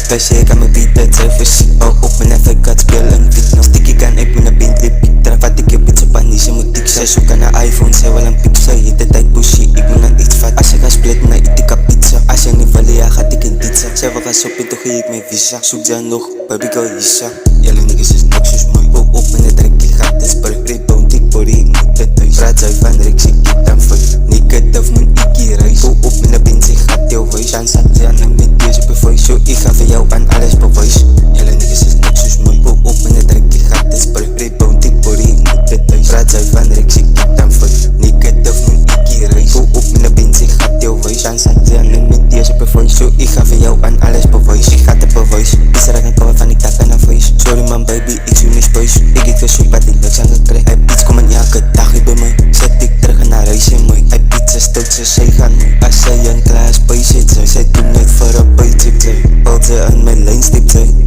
Kasi kan me beat het sy fysiek al op en even kat speel in beat nog stikkie kan ek met 'n Bentley piek trap wat ek jou bitch op aan sy moet ek sy soek aan 'n iPhone sy wil 'n piek sy het 'n tyd pushy ek moet net iets vat as ek gaan split na etika pizza as jy nie wil ja gaan ek in pizza sy wil gaan sop en toe gee ek my visa soek dan nog baby girl hiersa julle niggas is niks soos my pop op en net druk die gat is per grip on tik body ek moet dit huis praat sy van Rick sy kiet dan vir negative moet ek hier reis pop op en 'n benz sy gat jou wys dan sat sy aan met deze bevoy so ek gaan vir jou aan alles bewys julle niggas is niks soos my pop op en net druk die gat is per grip on tik body ek moet dit huis praat sy van Rick sy kiet dan vir negative moet ek hier reis pop op en 'n benz sy gat jou wys dan sat sy aan met deze bevoy so ek gaan vir jou aan alles bewys ek gaan dit bewys dis reg en cover van die tak en face sorry man baby ek sien nie space ek het gesoek wat ek niks aan gekry hy bitch kom en elke dag hier by my sit ek terug en haar huis en my hy bitch is stout so sy gaan my as sy in klas by sy doen net vir 'n bytjie sy al sy in my lyn step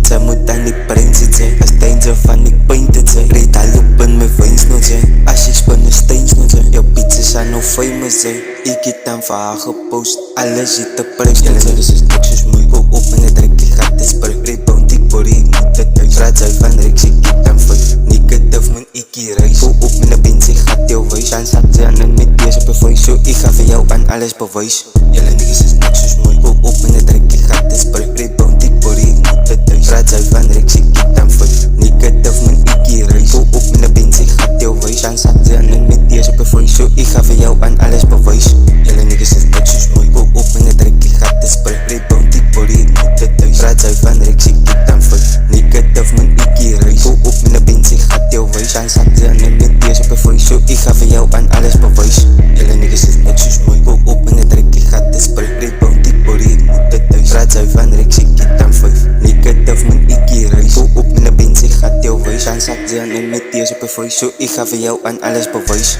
sy moet dan die prins sy as danger van die painted sy red al op in my veins nou sy as ek spin die steins nou sy jou bitch is aan no famous sy ek het dan vir haar gepost alles het te prys julle niggas is niks soos my pop op en net druk die gat is per grip on tik body ek moet dit huis praat sy van Rick sy kiet dan vir negative moet ek hier reis pop op en 'n benz sy gat jou wys dan sat sy aan met deze bevoy so ek gaan vir jou aan alles bewys julle niggas is niks soos my pop op en net druk die gat is per grip on tik body ek moet dit huis praat sy van Rick sy kiet dan vir negative moet ek hier reis pop op en 'n benz sy gat jou wys dan sat sy aan met deze bevoy so ek gaan vir jou aan alles bewys julle niggas is niks soos my pop op en net druk die gat is per grip on tik body ek moet dit huis praat sy van Rick sy kiet dan vir negative moet ek hier reis pop op en 'n benz sy gat jou wys dan sat sy aan met deze bevoy so ek gaan vir jou aan alles bewys julle niggas is niks soos my pop op en net druk die gat is per grip on tik body ek moet dit huis praat sy van Rick sy kiet dan vir negative moet ek hier reis pop op en 'n benz sy gat jou wys dan sat sy aan met deze bevoy so ek gaan vir jou aan alles bewys